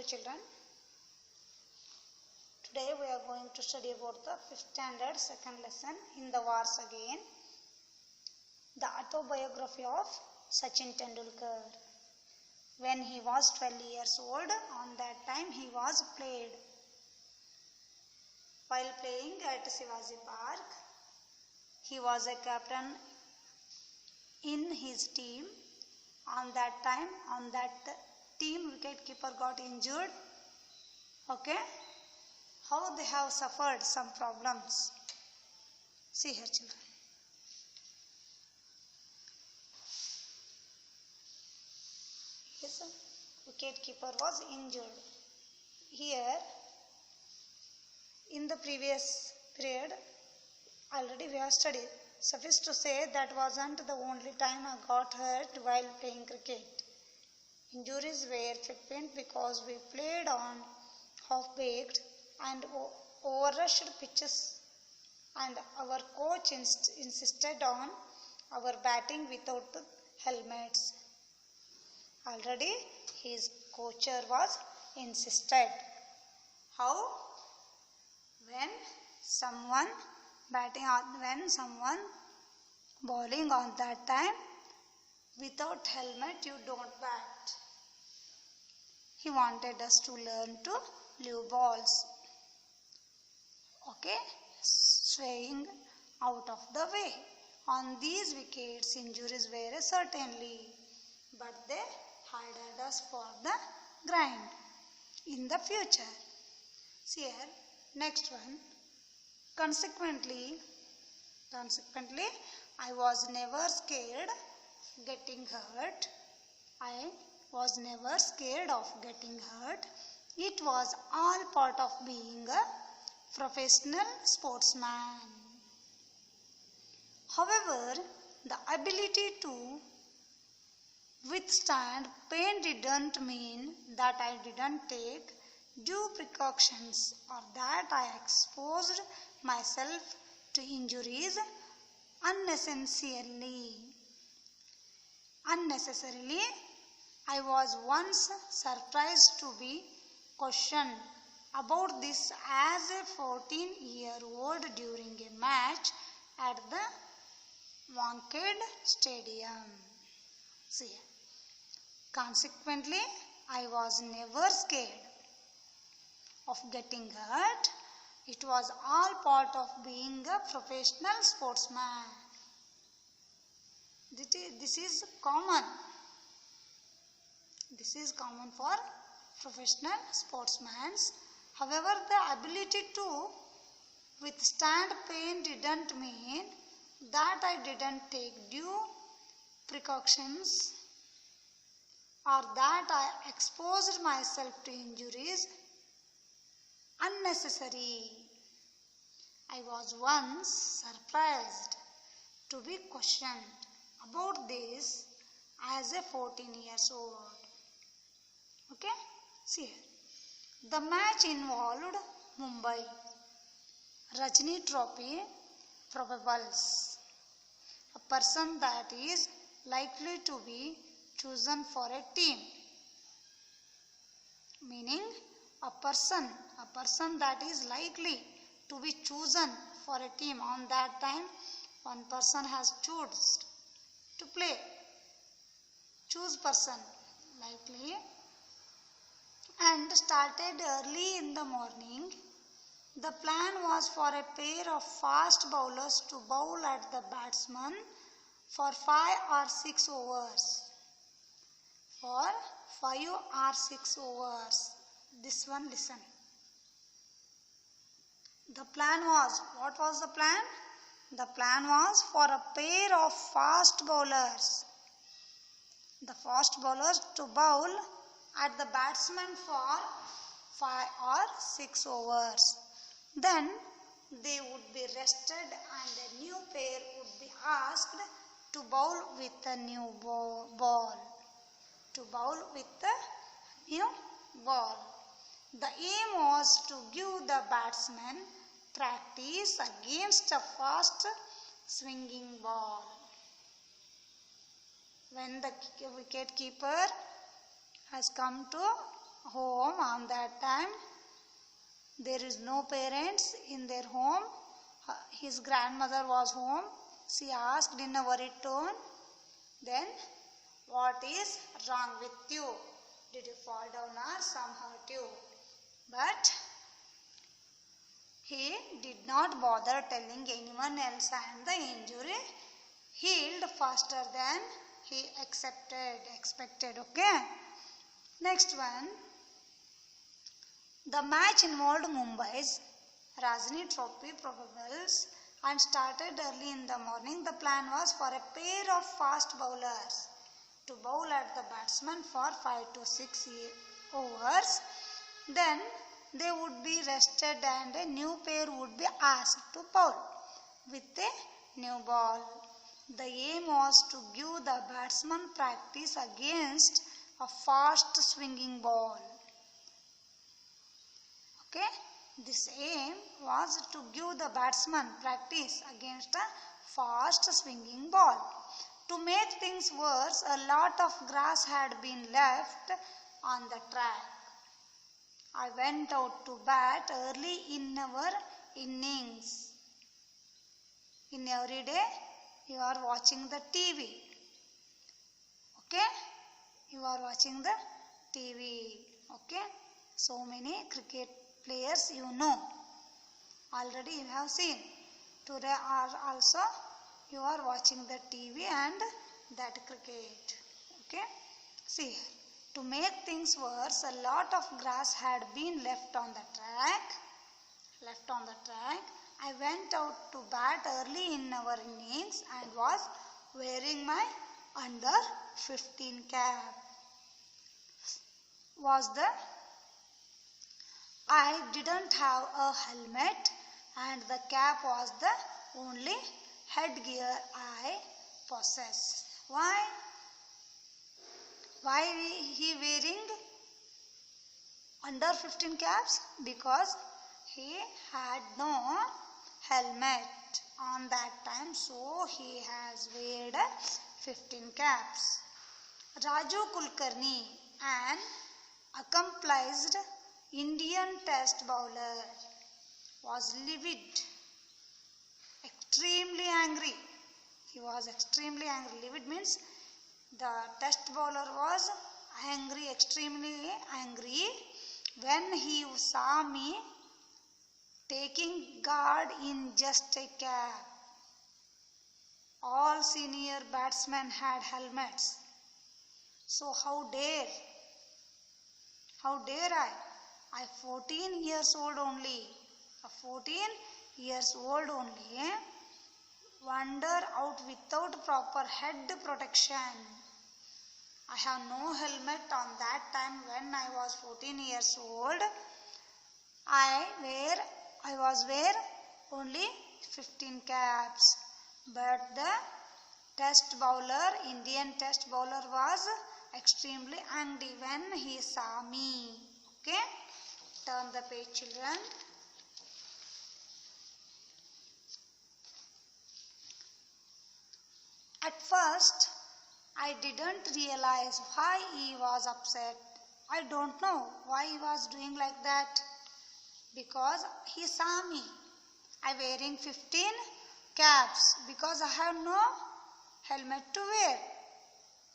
children. Today we are going to study about the 5th standard second lesson in the wars again. The autobiography of Sachin Tendulkar. When he was 12 years old, on that time he was played. While playing at Shivaji Park, he was a captain in his team. On that team, wicket-keeper got injured. Okay, how they have suffered some problems. See here, children. Yes, wicket-keeper was injured. Here, in the previous period, already we have studied. Suffice to say, that wasn't the only time I got hurt while playing cricket. Injuries were frequent because we played on half-baked and over-rushed pitches, and our coach insisted on our batting without helmets. Already his coacher was insisted. How? When someone bowling on that time, without helmet you don't bat. He wanted us to learn to leave balls. Okay, swaying out of the way. On these wickets, injuries were certainly, but they hired us for the grind in the future. See here, next one. Consequently, I was never scared of getting hurt. I was never scared of getting hurt. It was all part of being a professional sportsman. However, the ability to withstand pain didn't mean that I didn't take due precautions or that I exposed myself to injuries unnecessarily. I was once surprised to be questioned about this as a 14-year-old during a match at the Wankhede Stadium. See, consequently, I was never scared of getting hurt. It was all part of being a professional sportsman. This is common. This is common for professional sportsmen. However, the ability to withstand pain didn't mean that I didn't take due precautions or that I exposed myself to injuries unnecessary. I was once surprised to be questioned about this as a 14 years old. Okay, see here. The match involved Mumbai Ranji Trophy probables. A person that is likely to be chosen for a team. Meaning a person that is likely to be chosen for a team. On that time, one person has chosen to play. Choose person likely, and started early in the morning. The plan was for a pair of fast bowlers to bowl at the batsman for 5 or 6 overs. For 5 or 6 overs. This one, listen. The plan was, what was the plan? The plan was for a pair of fast bowlers. The fast bowlers to bowl at the batsman for 5 or 6 overs. Then they would be rested and a new pair would be asked to bowl with a new ball. To bowl with a new ball. The aim was to give the batsman practice against a fast swinging ball. When the wicket keeper has come to home, home. On that time, there is no parents in their home. His grandmother was home. She asked in a worried tone, then, what is wrong with you? Did you fall down or some hurt you? But he did not bother telling anyone else, and the injury healed faster than he expected. Okay. Next one. The match involved Mumbai's Ranji Trophy probables and started early in the morning. The plan was for a pair of fast bowlers to bowl at the batsman for 5 to 6 overs. Then they would be rested and a new pair would be asked to bowl with a new ball. The aim was to give the batsman practice against a fast swinging ball. Okay, this aim was to give the batsman practice against a fast swinging ball. To make things worse, a lot of grass had been left on the track. I went out to bat early in our innings. In every day, you are watching the TV. Okay? You are watching the TV. Okay? So many cricket players you know. Already you have seen. Today also you are watching the TV and that cricket. Okay? See here. To make things worse, a lot of grass had been left on the track. I went out to bat early in our innings and was wearing my under 15 cap. I didn't have a helmet and the cap was the only headgear I possessed. Why he wearing under 15 caps? Because he had no helmet on that time, so he has weared 15 caps. Raju Kulkarni, an accomplished Indian test bowler, was livid, extremely angry. He was extremely angry. Livid means the test bowler was angry, extremely angry, when he saw me taking guard in just a cap. All senior batsmen had helmets. So how dare I? I 14 years old only. Wander out without proper head protection. I have no helmet on that time when I was 14 years old. I was wear only 15 caps. But the Indian test bowler was extremely angry when he saw me. Okay? Turn the page, children. At first, I didn't realize why he was upset. I don't know why he was doing like that. Because he saw me. I wearing 15 caps because I have no helmet to wear.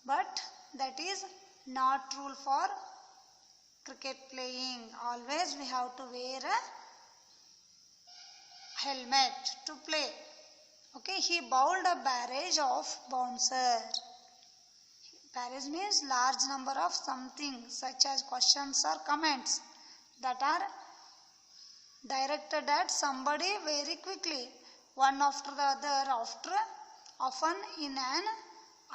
But that is not rule for cricket playing. Always we have to wear a helmet to play. Okay, he bowled a barrage of bouncer. Barrage means large number of something such as questions or comments that are directed at somebody very quickly, one after the other, often in an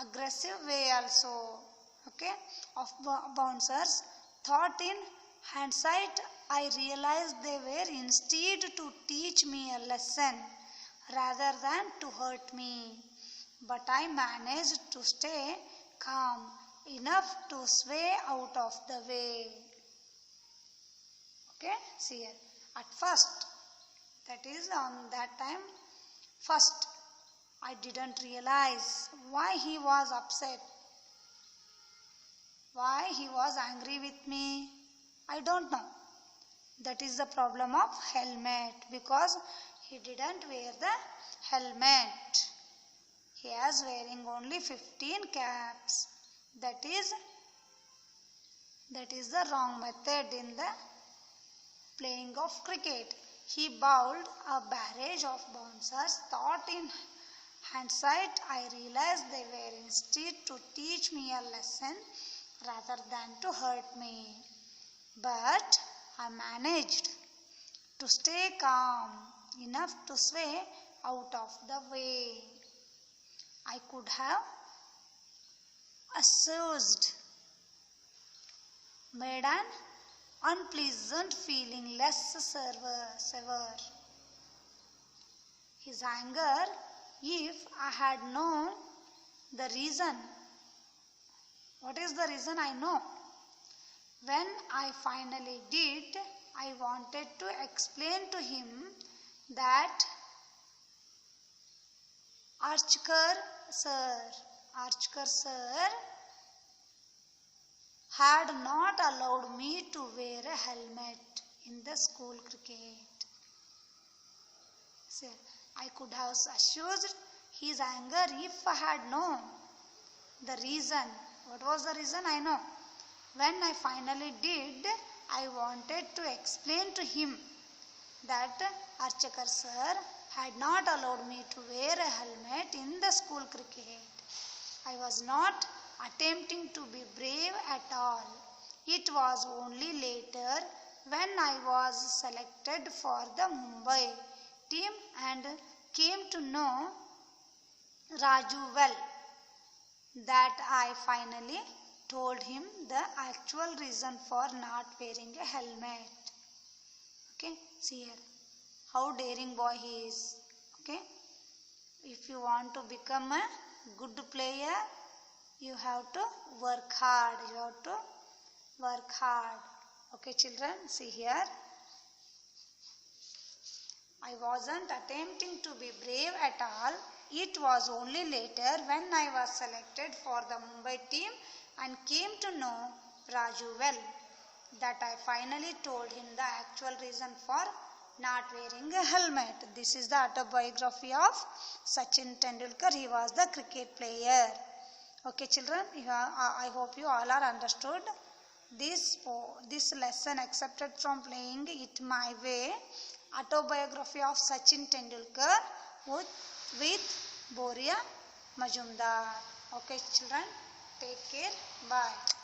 aggressive way also. Okay, of bouncers. Thought in hindsight, I realized they were instead to teach me a lesson rather than to hurt me. But I managed to stay calm enough to sway out of the way. Okay, see here. At first, that is on that time, first, I didn't realize why he was upset, why he was angry with me. I don't know. That is the problem of helmet, because he didn't wear the helmet. He is wearing only 15 caps. That is the wrong method in the playing of cricket. He bowled a barrage of bouncers. Thought in hindsight, I realized they were instead to teach me a lesson rather than to hurt me. But I managed to stay calm enough to sway out of the way. I could have assuaged, made an unpleasant feeling less severe. His anger, if I had known the reason. What is the reason? I know. When I finally did, I wanted to explain to him that Archkar sir had not allowed me to wear a helmet in the school cricket. So, I could have assuaged his anger if I had known the reason. What was the reason? I know. When I finally did, I wanted to explain to him that Archkar sir had not allowed me to wear a helmet in the school cricket. I was not attempting to be brave at all. It was only later, when I was selected for the Mumbai team and came to know Raju well, that I finally told him the actual reason for not wearing a helmet. Okay, see here how daring boy he is. Okay, if you want to become a good player, you have to work hard. Okay, children, see here. I wasn't attempting to be brave at all. It was only later, when I was selected for the Mumbai team and came to know Raju well, that I finally told him the actual reason for not wearing a helmet. This is the autobiography of Sachin Tendulkar. He was the cricket player. Okay, children, I hope you all are understood this lesson accepted from Playing It My Way, autobiography of Sachin Tendulkar with Boria Majumdar. Okay, children, take care. Bye.